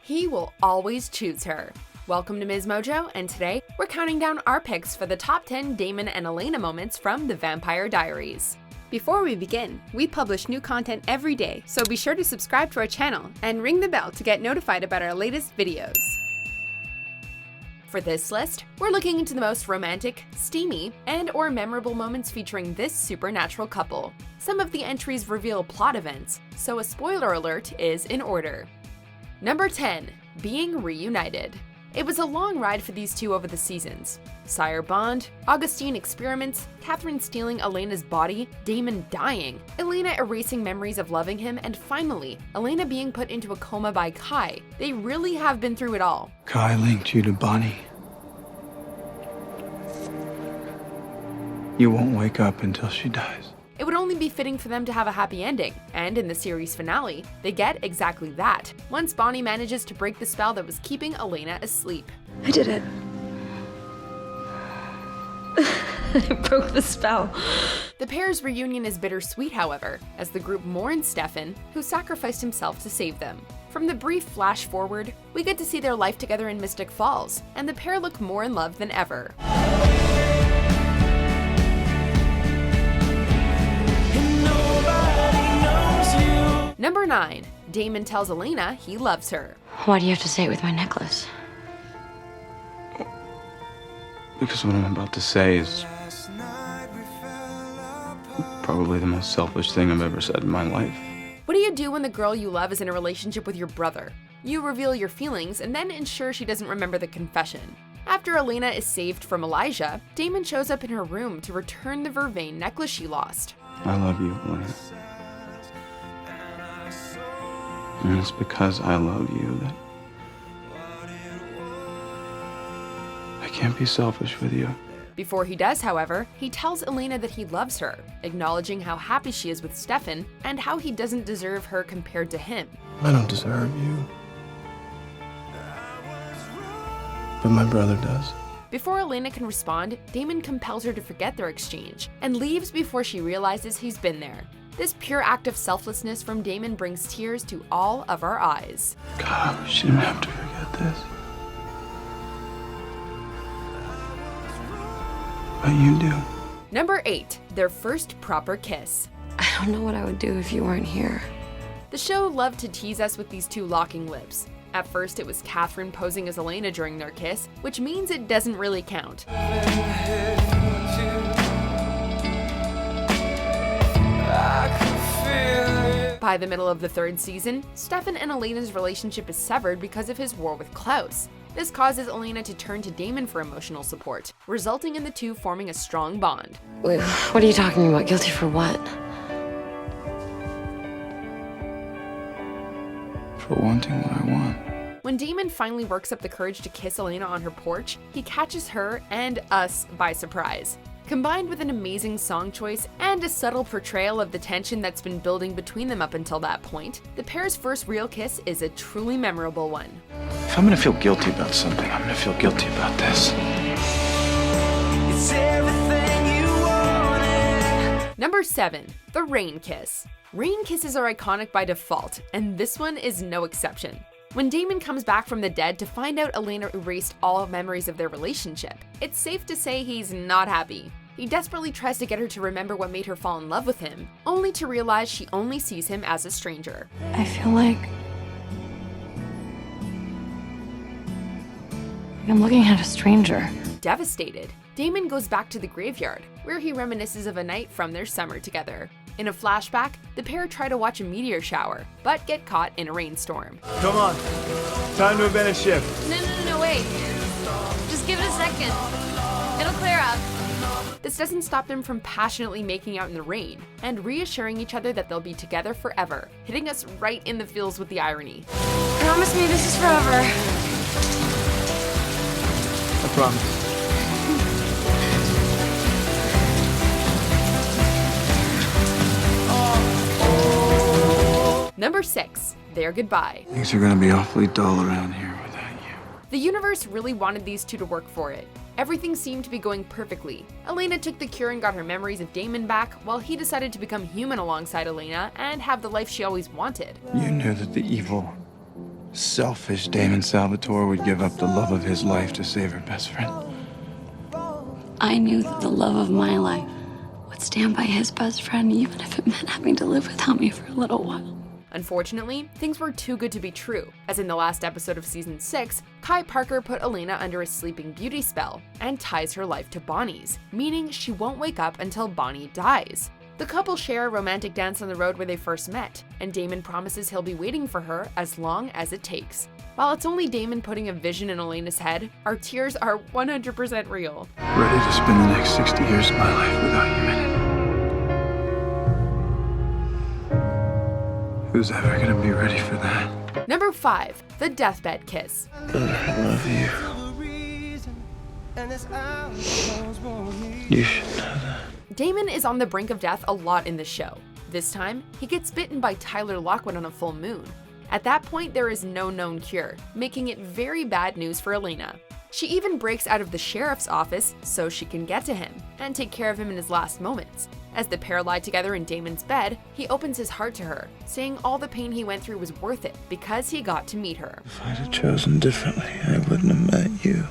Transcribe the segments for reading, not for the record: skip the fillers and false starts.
He will always choose her. Welcome to MsMojo, and today we're counting down our picks for the top 10 Damon and Elena moments from the Vampire Diaries. Before we begin, we publish new content every day, so be sure to subscribe to our channel and ring the bell to get notified about our latest videos. For this list, we're looking into the most romantic, steamy, and/or memorable moments featuring this supernatural couple. Some of the entries reveal plot events, so a spoiler alert is in order. Number 10. Being reunited. It was a long ride for these two over the seasons. Sire Bond, Augustine experiments, Catherine stealing Elena's body, Damon dying, Elena erasing memories of loving him, and finally, Elena being put into a coma by Kai. They really have been through it all. Kai linked you to Bonnie. You won't wake up until she dies. It would only be fitting for them to have a happy ending, and in the series finale, they get exactly that, once Bonnie manages to break the spell that was keeping Elena asleep. I did it. I broke the spell. The pair's reunion is bittersweet, however, as the group mourns Stefan, who sacrificed himself to save them. From the brief flash forward, we get to see their life together in Mystic Falls, and the pair look more in love than ever. Number 9. Damon tells Elena he loves her. Why do you have to say it with my necklace? Because what I'm about to say is probably the most selfish thing I've ever said in my life. What do you do when the girl you love is in a relationship with your brother? You reveal your feelings and then ensure she doesn't remember the confession. After Elena is saved from Elijah, Damon shows up in her room to return the vervain necklace she lost. I love you, Elena. And it's because I love you that I can't be selfish with you. Before he does, however, he tells Elena that he loves her, acknowledging how happy she is with Stefan and how he doesn't deserve her compared to him. I don't deserve you. But my brother does. Before Elena can respond, Damon compels her to forget their exchange and leaves before she realizes he's been there. This pure act of selflessness from Damon brings tears to all of our eyes. God, I wish you didn't have to forget this. But you do. Number 8. Their first proper kiss. I don't know what I would do if you weren't here. The show loved to tease us with these two locking lips. At first, it was Catherine posing as Elena during their kiss, which means it doesn't really count. By the middle of the 3rd season, Stefan and Elena's relationship is severed because of his war with Klaus. This causes Elena to turn to Damon for emotional support, resulting in the two forming a strong bond. Wait, what are you talking about? Guilty for what? For wanting what I want. When Damon finally works up the courage to kiss Elena on her porch, he catches her and us by surprise. Combined with an amazing song choice and a subtle portrayal of the tension that's been building between them up until that point, the pair's first real kiss is a truly memorable one. If I'm gonna feel guilty about something, I'm gonna feel guilty about this. It's everything you wanted. Number 7. The rain kiss. Rain kisses are iconic by default, and this one is no exception. When Damon comes back from the dead to find out Elena erased all memories of their relationship, it's safe to say he's not happy. He desperately tries to get her to remember what made her fall in love with him, only to realize she only sees him as a stranger. I feel like I'm looking at a stranger. Devastated, Damon goes back to the graveyard, where he reminisces of a night from their summer together. In a flashback, the pair try to watch a meteor shower, but get caught in a rainstorm. Come on, time to invent a shift. No, wait. Just give it a second. It'll clear up. This doesn't stop them from passionately making out in the rain, and reassuring each other that they'll be together forever, hitting us right in the feels with the irony. Promise me this is forever. I promise. Number 6. Their goodbye. Things are gonna be awfully dull around here without you. The universe really wanted these two to work for it. Everything seemed to be going perfectly. Elena took the cure and got her memories of Damon back, while he decided to become human alongside Elena and have the life she always wanted. You knew that the evil selfish Damon Salvatore would give up the love of his life to save her best friend. I knew that the love of my life would stand by his best friend, even if it meant having to live without me for a little while. Unfortunately, things were too good to be true, as in the last episode of season 6, Kai Parker put Elena under a sleeping beauty spell and ties her life to Bonnie's, meaning she won't wake up until Bonnie dies. The couple share a romantic dance on the road where they first met, and Damon promises he'll be waiting for her as long as it takes. While it's only Damon putting a vision in Elena's head, our tears are 100% real. Ready to spend the next 60 years of my life without you in it. Who's ever gonna be ready for that? Number 5, the Deathbed Kiss. Brother, I love you. You should know that. Damon is on the brink of death a lot in the show. This time, he gets bitten by Tyler Lockwood on a full moon. At that point, there is no known cure, making it very bad news for Elena. She even breaks out of the sheriff's office so she can get to him and take care of him in his last moments. As the pair lie together in Damon's bed, he opens his heart to her, saying all the pain he went through was worth it because he got to meet her. If I'd have chosen differently, I wouldn't have met you.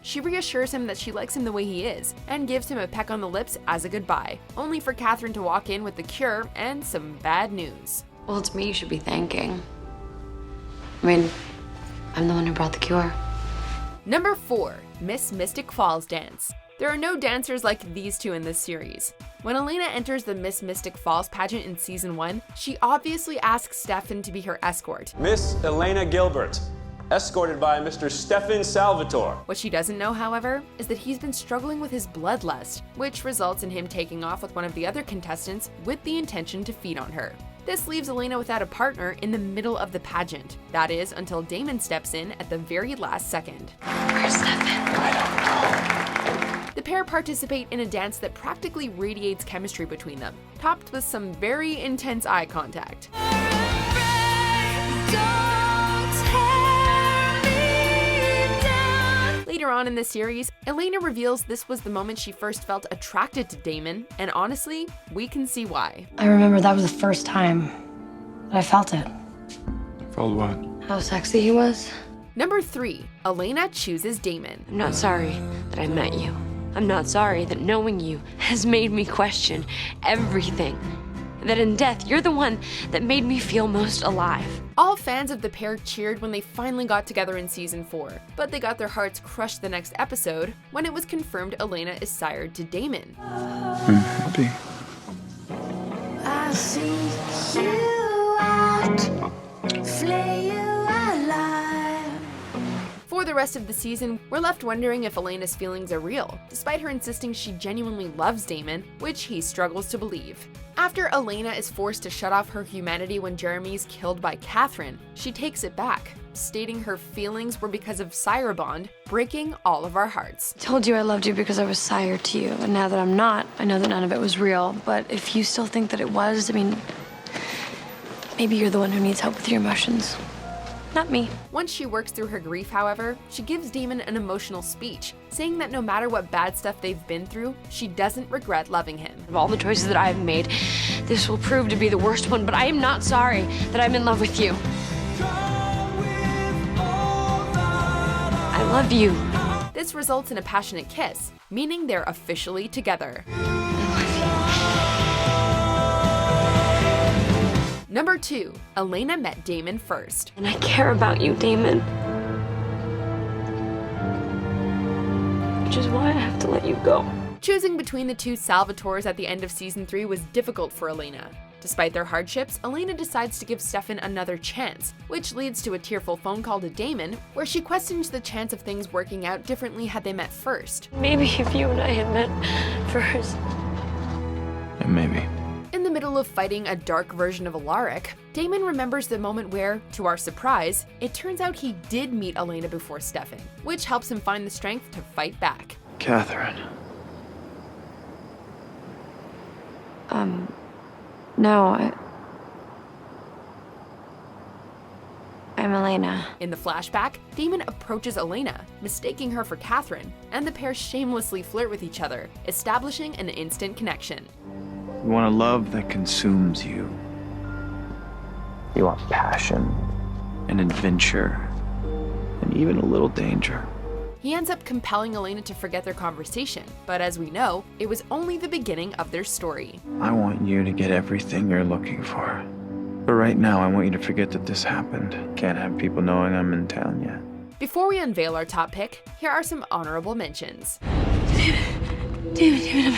She reassures him that she likes him the way he is and gives him a peck on the lips as a goodbye, only for Catherine to walk in with the cure and some bad news. Well, it's me you should be thanking. I mean, I'm the one who brought the cure. Number 4, Miss Mystic Falls Dance. There are no dancers like these two in this series. When Elena enters the Miss Mystic Falls pageant in season 1, she obviously asks Stefan to be her escort. Miss Elena Gilbert, escorted by Mr. Stefan Salvatore. What she doesn't know, however, is that he's been struggling with his bloodlust, which results in him taking off with one of the other contestants with the intention to feed on her. This leaves Elena without a partner in the middle of the pageant. That is, until Damon steps in at the very last second. Where's Stefan? I don't know. The pair participate in a dance that practically radiates chemistry between them, topped with some very intense eye contact. Later on in the series, Elena reveals this was the moment she first felt attracted to Damon, and honestly, we can see why. I remember that was the first time that I felt it. Felt what? How sexy he was. Number 3, Elena chooses Damon. I'm not sorry that I met you. I'm not sorry that knowing you has made me question everything. That in death, you're the one that made me feel most alive. All fans of the pair cheered when they finally got together in season 4, but they got their hearts crushed the next episode when it was confirmed Elena is sired to Damon. I'm happy. I see you out, flay you alive. For the rest of the season, we're left wondering if Elena's feelings are real, despite her insisting she genuinely loves Damon, which he struggles to believe. After Elena is forced to shut off her humanity when Jeremy is killed by Catherine, she takes it back, stating her feelings were because of sire bond, breaking all of our hearts. I told you I loved you because I was sire to you, and now that I'm not, I know that none of it was real. But if you still think that it was, I mean, maybe you're the one who needs help with your emotions. Not me. Once she works through her grief, however, she gives Damon an emotional speech, saying that no matter what bad stuff they've been through, she doesn't regret loving him. Of all the choices that I've made, this will prove to be the worst one, but I am not sorry that I'm in love with you. I love you. This results in a passionate kiss, meaning they're officially together. Number 2, Elena met Damon first. And I care about you, Damon. Which is why I have to let you go. Choosing between the two Salvatores at the end of season 3 was difficult for Elena. Despite their hardships, Elena decides to give Stefan another chance, which leads to a tearful phone call to Damon, where she questions the chance of things working out differently had they met first. Maybe if you and I had met first. Yeah, maybe. In the middle of fighting a dark version of Alaric, Damon remembers the moment where, to our surprise, it turns out he did meet Elena before Stefan, which helps him find the strength to fight back. Catherine. No, I'm Elena. In the flashback, Damon approaches Elena, mistaking her for Catherine, and the pair shamelessly flirt with each other, establishing an instant connection. You want a love that consumes you. You want passion and adventure, and even a little danger. He ends up compelling Elena to forget their conversation, but as we know, it was only the beginning of their story. I want you to get everything you're looking for. But right now, I want you to forget that this happened. Can't have people knowing I'm in town yet. Before we unveil our top pick, here are some honorable mentions. Damon,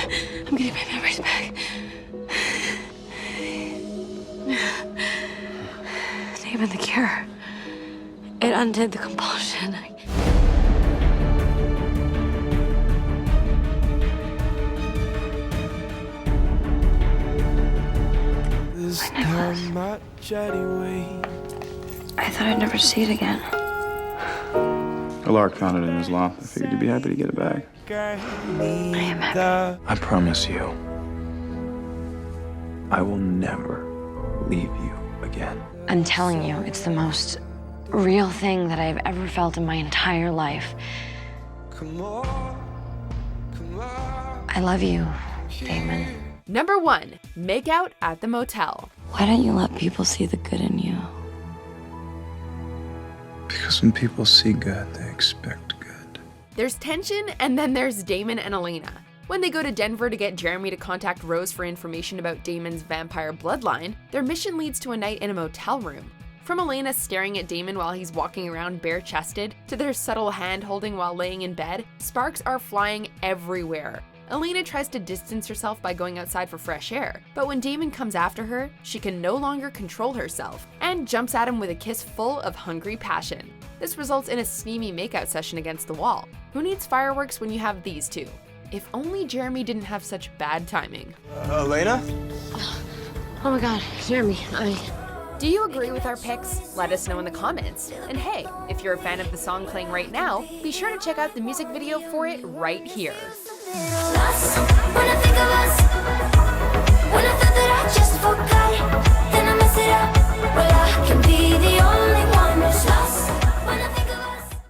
I'm getting my memories back. Damon, the cure. It undid the compulsion. My necklace. I thought I'd never see it again. Lark found it in his loft. I figured you'd be happy to get it back. I am happy. I promise you, I will never leave you again. I'm telling you, it's the most real thing that I've ever felt in my entire life. I love you, Damon. Number 1, Makeout at the Motel. Why don't you let people see the good in you? Because when people see good, they expect good. There's tension, and then there's Damon and Elena. When they go to Denver to get Jeremy to contact Rose for information about Damon's vampire bloodline, their mission leads to a night in a motel room. From Elena staring at Damon while he's walking around bare-chested, to their subtle hand-holding while laying in bed, sparks are flying everywhere. Elena tries to distance herself by going outside for fresh air, but when Damon comes after her, she can no longer control herself and jumps at him with a kiss full of hungry passion. This results in a steamy makeout session against the wall. Who needs fireworks when you have these two? If only Jeremy didn't have such bad timing. Elena? Oh my God, Jeremy, Do you agree with our picks? Let us know in the comments. And hey, if you're a fan of the song playing right now, be sure to check out the music video for it right here. Lost when I think of us.